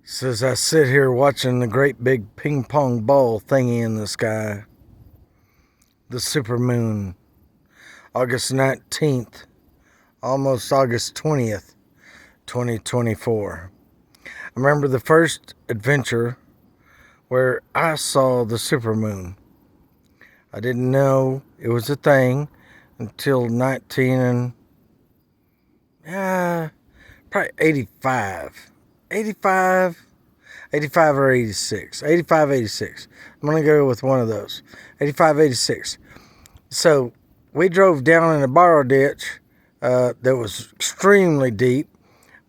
Says I sit here watching the great big ping pong ball thingy in the sky. The supermoon. August 19th, almost August 20th, 2024. I remember the first adventure where I saw the supermoon. I didn't know it was a thing until 19 and probably 85. 85 or 86. 85, 86. I'm going to go with one of those. 85, 86. So we drove down in a borrow ditch that was extremely deep,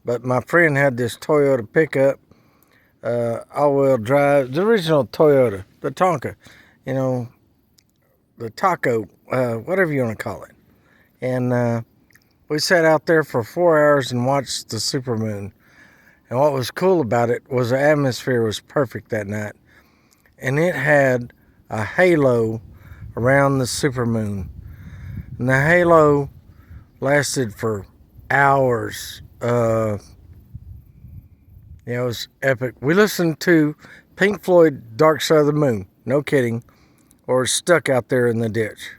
but my friend had this Toyota pickup, all-wheel drive, the original Toyota, the Tonka, the Taco, whatever you want to call it. And we sat out there for 4 hours and watched the supermoon. And what was cool about it was the atmosphere was perfect that night. And it had a halo around the supermoon. And the halo lasted for hours. It was epic. We listened to Pink Floyd, Dark Side of the Moon. No kidding. Or Stuck Out There in the Ditch.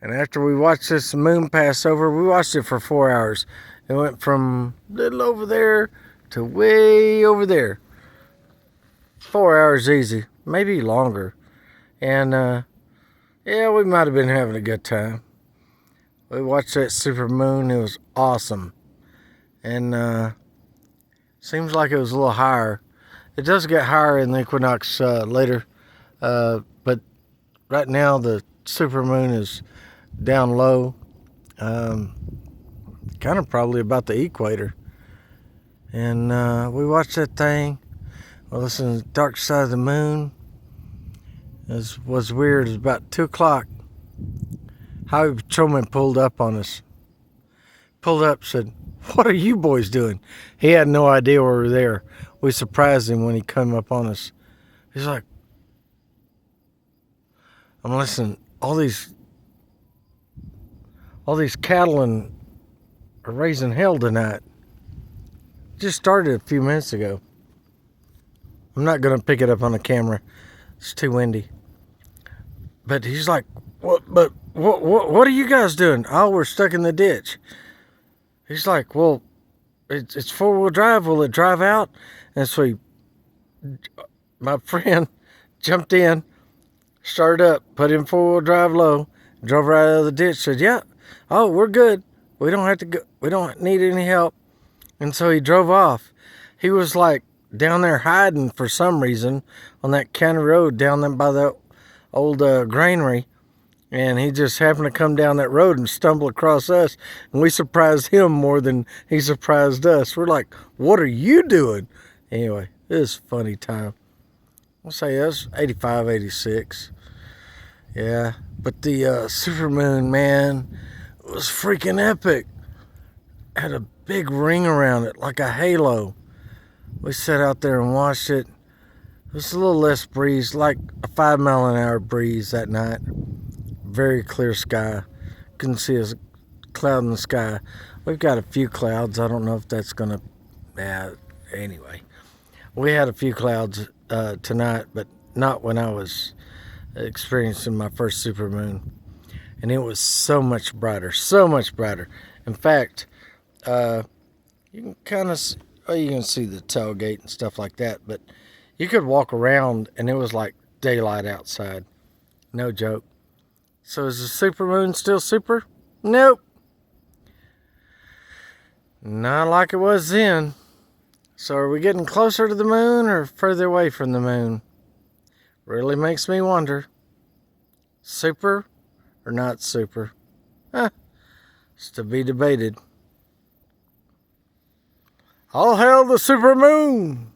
And after we watched this moon pass over, we watched it for 4 hours. It went from little over there to way over there. 4 hours easy, maybe longer. And we might have been having a good time. We watched that supermoon. It was awesome. And seems like it was a little higher. It does get higher in the equinox later. But right now the supermoon is down low. Kind of probably about the equator. And we watched that thing. We listened to Dark Side of the Moon. It was weird. It was about 2 o'clock. Highway patrolman pulled up on us. Pulled up, said, "What are you boys doing?" He had no idea we were there. We surprised him when he came up on us. He's like, "I'm listening. All these cattle are raising hell tonight. Just started a few minutes ago." I'm not going to pick it up on the camera. It's too windy. But he's like, what are you guys doing? "Oh, we're stuck in the ditch." He's like, "Well, it's four-wheel drive. Will it drive out?" And so my friend jumped in, started up, put in four-wheel drive low, drove right out of the ditch, said, "Yeah, oh, we're good. We don't have to go. We don't need any help." And so he drove off. He was like down there hiding for some reason on that county road down there by the old granary. And he just happened to come down that road and stumble across us. And we surprised him more than he surprised us. We're like, "What are you doing?" Anyway, it was a funny time. I'll say it was 85, 86. Yeah, but the supermoon, man, it was freaking epic. Had a big ring around it, like a halo. We sat out there and watched it. It was a little less breeze, like a 5-mile-an-hour breeze that night. Very clear sky. Couldn't see a cloud in the sky. We've got a few clouds. I don't know if that's going to... anyway. We had a few clouds tonight, but not when I was experiencing my first supermoon. And it was so much brighter. So much brighter. In fact... you can kind of, you can see the tailgate and stuff like that, but you could walk around and it was like daylight outside. No joke. So is the supermoon still super? Nope. Not like it was then. So are we getting closer to the moon or further away from the moon? Really makes me wonder. Super or not super? It's to be debated. All hail the supermoon!